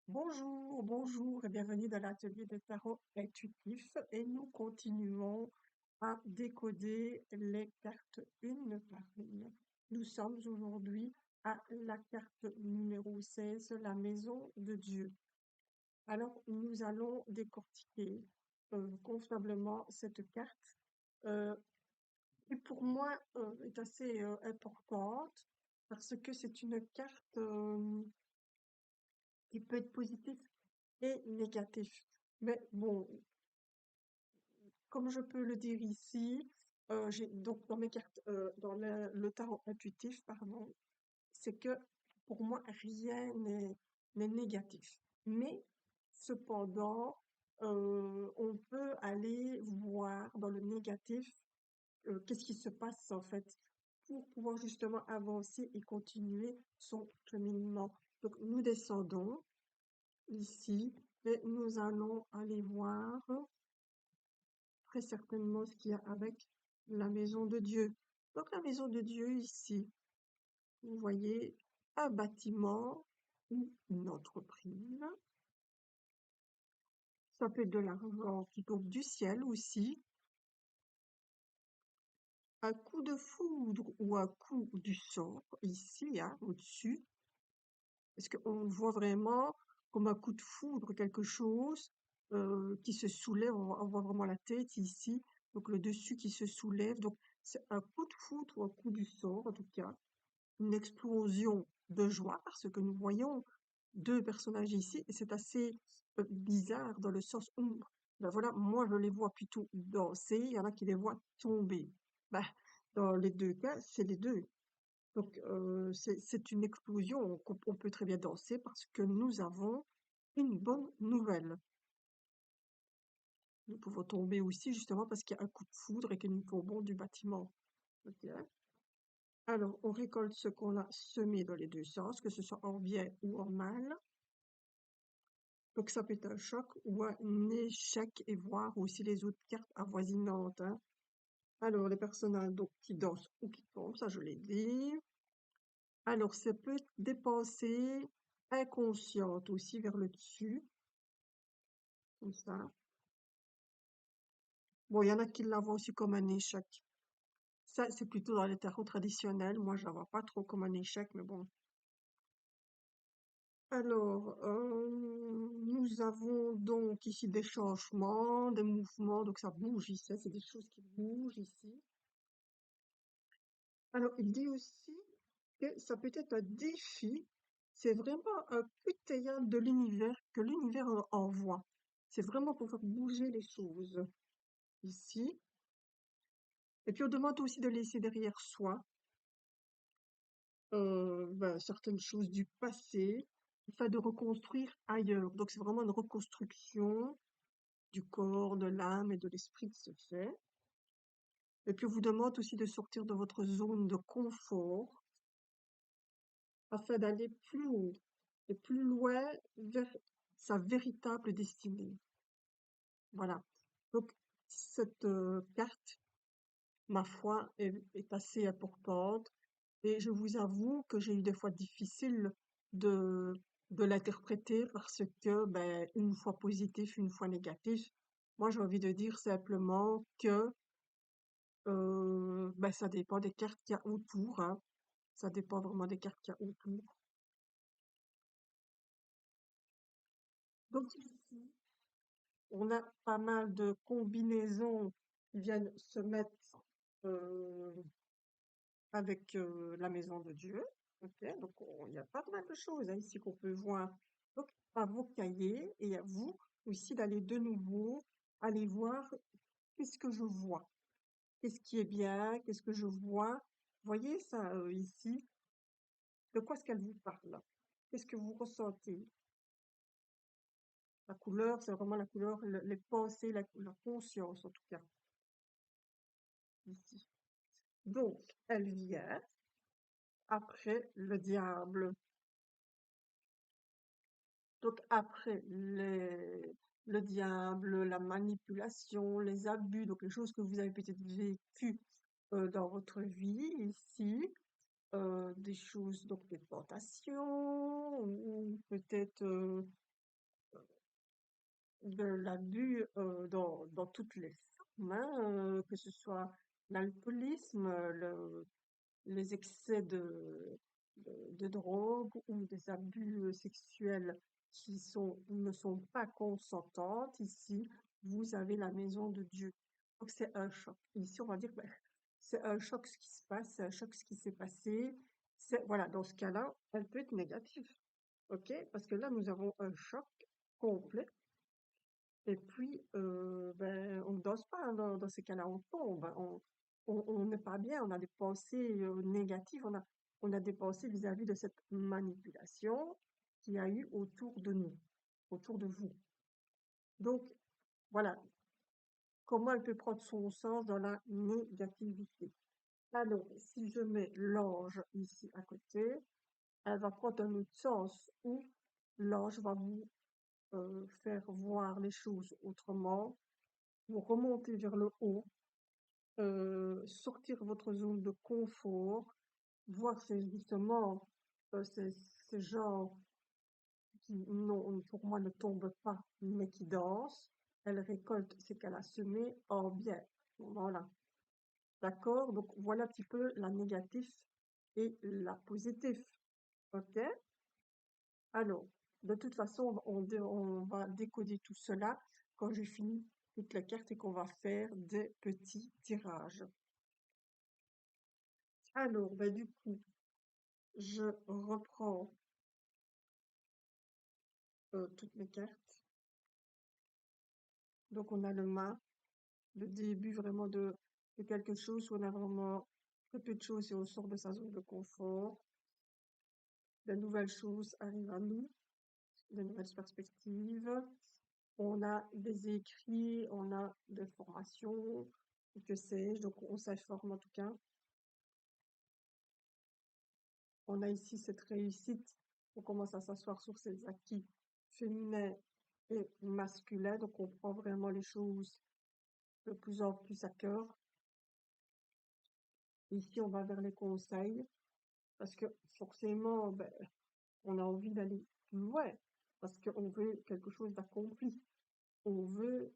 Bonjour, bonjour et bienvenue dans l'atelier de tarot intuitif et nous continuons à décoder les cartes une par une. Nous sommes aujourd'hui à la carte numéro 16, la maison de Dieu. Alors, nous allons décortiquer convenablement cette carte euh, qui pour moi est assez importante parce que c'est une carte qui peut être positive et négatif. Mais bon, comme je peux le dire ici, j'ai donc dans mes cartes, dans le tarot intuitif, pardon, c'est que pour moi rien n'est négatif. Mais cependant, on peut aller voir dans le négatif qu'est-ce qui se passe en fait pour pouvoir justement avancer et continuer son cheminement. Donc nous descendons ici et nous allons aller voir très certainement ce qu'il y a avec la maison de Dieu. Donc la maison de Dieu ici, vous voyez un bâtiment ou une entreprise. Ça peut être de l'argent qui tombe du ciel aussi. Un coup de foudre ou un coup du sort ici, hein, au-dessus. Parce qu'on voit vraiment comme un coup de foudre quelque chose qui se soulève. On voit vraiment la tête ici, donc le dessus qui se soulève. Donc c'est un coup de foudre ou un coup du sort, en tout cas, une explosion de joie parce que nous voyons deux personnages ici et c'est assez bizarre dans le sens où, ben voilà, moi je les vois plutôt danser, il y en a qui les voient tomber. Ben, dans les deux cas, c'est les deux. Donc, c'est une explosion qu'on peut très bien danser parce que nous avons une bonne nouvelle. Nous pouvons tomber aussi justement parce qu'il y a un coup de foudre et que nous tombons du bâtiment. Ok. Alors, on récolte ce qu'on a semé dans les deux sens, que ce soit en bien ou en mal. Donc, ça peut être un choc ou un échec et voir aussi les autres cartes avoisinantes, hein. Alors, les personnages donc, qui dansent ou qui tombent, ça je l'ai dit. Alors, ça peut être des pensées inconscientes aussi vers le dessus, comme ça. Bon, il y en a qui la voient aussi comme un échec. Ça, c'est plutôt dans les tarots traditionnels. Moi, je la vois pas trop comme un échec, mais bon. Alors, nous avons donc ici des changements, des mouvements, donc ça bouge ici, c'est des choses qui bougent ici. Alors, il dit aussi que ça peut être un défi, c'est vraiment un petit de l'univers que l'univers envoie. C'est vraiment pour faire bouger les choses ici. Et puis on demande aussi de laisser derrière soi ben, certaines choses du passé, afin de reconstruire ailleurs. Donc c'est vraiment une reconstruction du corps, de l'âme et de l'esprit qui se fait. Et puis on vous demande aussi de sortir de votre zone de confort afin d'aller plus haut et plus loin vers sa véritable destinée. Voilà. Donc cette carte, ma foi, est assez importante. Et je vous avoue que j'ai eu des fois difficiles de, de l'interpréter parce que, ben, une fois positif, une fois négatif. Moi, j'ai envie de dire simplement que, ben, ça dépend des cartes qu'il y a autour, hein. Ça dépend vraiment des cartes qu'il y a autour. Donc, ici, on a pas mal de combinaisons qui viennent se mettre euh, avec la maison de Dieu. Ok, donc il y a pas mal de choses hein, ici qu'on peut voir. Donc à vos cahiers et à vous aussi d'aller de nouveau aller voir qu'est-ce que je vois, qu'est-ce qui est bien, qu'est-ce que je vois. Voyez ça ici, de quoi est-ce qu'elle vous parle? Qu'est-ce que vous ressentez? La couleur, c'est vraiment la couleur, les pensées, la conscience en tout cas ici. Donc elle vient après le diable. Donc après le diable, la manipulation, les abus, donc les choses que vous avez peut-être vécues dans votre vie ici, des choses, donc des tentations, ou peut-être de l'abus dans toutes les formes, hein, que ce soit l'alcoolisme, les excès de drogue ou des abus sexuels ne sont pas consentantes. Ici, vous avez la maison de Dieu. Donc c'est un choc. Ici, on va dire, ben, c'est un choc ce qui se passe, c'est un choc ce qui s'est passé. Voilà, dans ce cas-là, elle peut être négative. OK? Parce que là, nous avons un choc complet. Et puis, ben, on ne danse pas hein, dans ces cas-là, on tombe, hein, on n'est pas bien, on a des pensées négatives, on a des pensées vis-à-vis de cette manipulation qu'il y a eu autour de nous, autour de vous. Donc, voilà, comment elle peut prendre son sens dans la négativité. Alors, si je mets l'ange ici à côté, elle va prendre un autre sens où l'ange va vous faire voir les choses autrement, vous remonter vers le haut, sortir votre zone de confort, voir justement ces gens qui, non, pour moi, ne tombent pas, mais qui dansent. Elle récolte ce qu'elle a semé en bien. Voilà. D'accord? Donc, voilà un petit peu la négative et la positive. OK? Alors, de toute façon, on va décoder tout cela quand j'ai fini toutes les cartes et qu'on va faire des petits tirages. Alors, ben, du coup, je reprends toutes mes cartes. Donc, on a le mât, le début vraiment de quelque chose où on a vraiment très peu de choses et on sort de sa zone de confort. De nouvelles choses arrivent à nous, de nouvelles perspectives. On a des écrits, on a des formations, que sais-je, donc on s'informe en tout cas. On a ici cette réussite, on commence à s'asseoir sur ses acquis féminins et masculins, donc on prend vraiment les choses de plus en plus à cœur. Ici, on va vers les conseils, parce que forcément, ben, on a envie d'aller plus loin, parce qu'on veut quelque chose d'accompli. On veut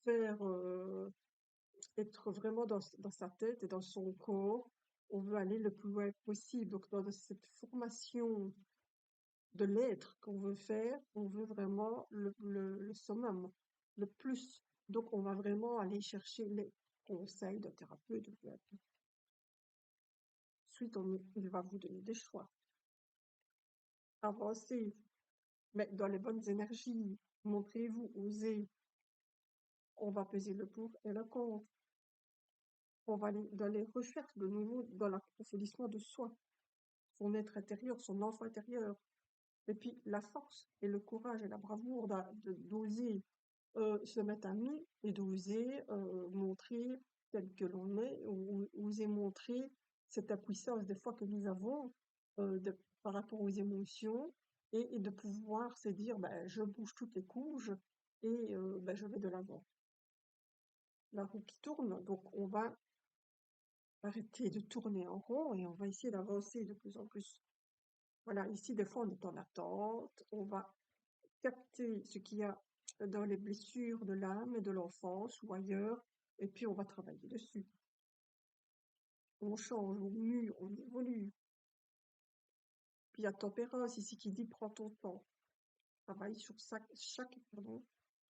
faire être vraiment dans sa tête et dans son corps. On veut aller le plus loin possible. Donc, dans cette formation de l'être qu'on veut faire, on veut vraiment le summum, le plus. Donc, on va vraiment aller chercher les conseils d'un thérapeute. Ensuite, il va vous donner des choix. Avancez, mais dans les bonnes énergies. Montrez-vous, osez. On va peser le pour et le contre. On va aller dans les recherches de nouveau, dans l'approfondissement de soi, son être intérieur, son enfant intérieur. Et puis la force et le courage et la bravoure d'oser se mettre à nu et d'oser montrer tel que l'on est, ou oser montrer cette impuissance des fois que nous avons par rapport aux émotions et de pouvoir se dire ben, je bouge toutes les couches et ben, je vais de l'avant. La roue qui tourne, donc on va arrêter de tourner en rond et on va essayer d'avancer de plus en plus. Voilà, ici des fois on est en attente, on va capter ce qu'il y a dans les blessures de l'âme et de l'enfance ou ailleurs, et puis on va travailler dessus. On change, on mue, on évolue. Puis il y a tempérance ici qui dit prends ton temps. Travaille sur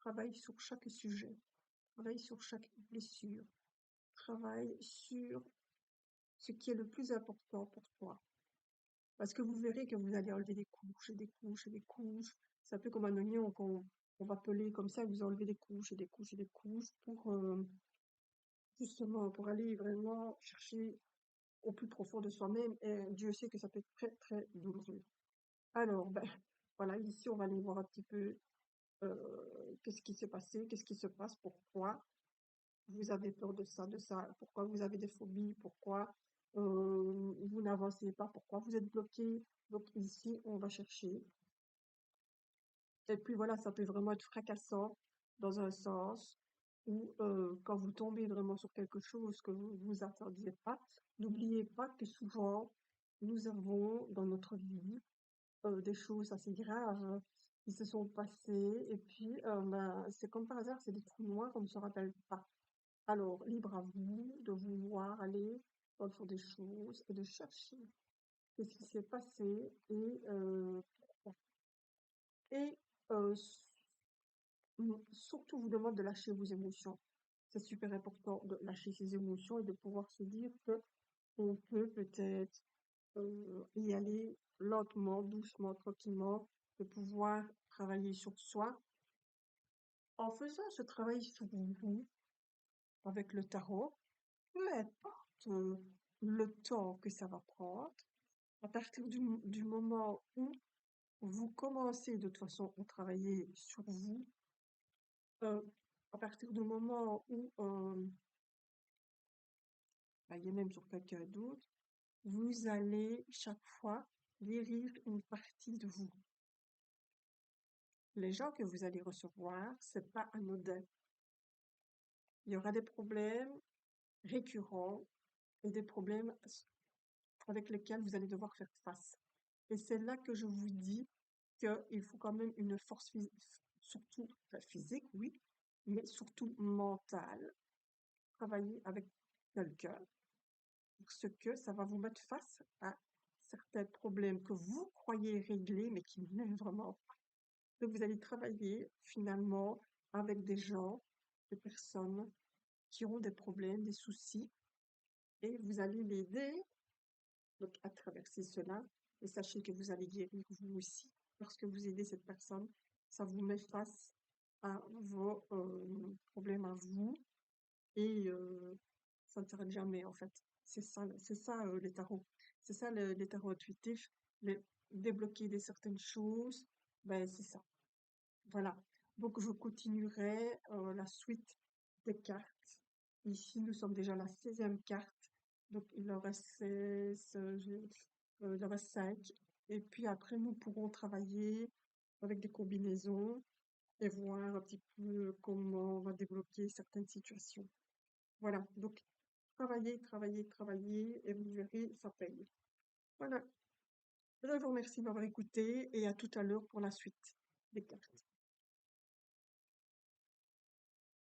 travaille sur chaque sujet. Travaille sur chaque blessure. Travaille sur ce qui est le plus important pour toi. Parce que vous verrez que vous allez enlever des couches et des couches et des couches. C'est un peu comme un oignon qu'on va peler comme ça, vous enlevez des couches et des couches et des couches pour justement pour aller vraiment chercher au plus profond de soi-même. Et Dieu sait que ça peut être très très douloureux. Alors, ben voilà, ici on va aller voir un petit peu qu'est-ce qui s'est passé, qu'est-ce qui se passe, pourquoi vous avez peur de ça, pourquoi vous avez des phobies, pourquoi vous n'avancez pas, pourquoi vous êtes bloqué. Donc ici, on va chercher. Et puis voilà, ça peut vraiment être fracassant dans un sens où quand vous tombez vraiment sur quelque chose que vous vous attendiez pas, n'oubliez pas que souvent nous avons dans notre vie des choses assez graves, qui se sont passés, et puis ben, c'est comme par hasard, c'est des trous noirs, on ne se rappelle pas. Alors, libre à vous de vouloir aller dans le fond des choses et de chercher qu'est-ce qui s'est passé pourquoi. Et surtout, vous demande de lâcher vos émotions. C'est super important de lâcher ses émotions et de pouvoir se dire que on peut peut-être y aller lentement, doucement, tranquillement, de pouvoir travailler sur soi. En faisant ce travail sur vous avec le tarot, peu importe le temps que ça va prendre, à partir du moment où vous commencez de toute façon à travailler sur vous, euh, à partir du moment où, bah, il y a même sur quelqu'un d'autre, vous allez chaque fois guérir une partie de vous. Les gens que vous allez recevoir, c'est pas anodin. Il y aura des problèmes récurrents et des problèmes avec lesquels vous allez devoir faire face. Et c'est là que je vous dis qu'il faut quand même une force surtout enfin, physique, oui, mais surtout mentale. Travailler avec quelqu'un parce que ça va vous mettre face à certains problèmes que vous croyez régler, mais qui n'est vraiment pas. Donc vous allez travailler finalement avec des gens, des personnes qui ont des problèmes, des soucis, et vous allez l'aider donc à traverser cela. Et sachez que vous allez guérir vous aussi, parce que vous aidez cette personne, ça vous met face à vos problèmes à vous, et ça ne s'arrête jamais en fait. C'est ça les tarots. C'est ça les tarots intuitifs, les, débloquer des certaines choses, ben c'est ça. Voilà. Donc je continuerai la suite des cartes. Ici, nous sommes déjà à la 16e carte. Donc il en reste 16, il en reste 5. Et puis après, nous pourrons travailler avec des combinaisons et voir un petit peu comment on va débloquer certaines situations. Voilà. Donc travailler, travailler, travailler, et vous verrez, ça paye. Voilà. Je vous remercie de m'avoir écouté et à tout à l'heure pour la suite des cartes.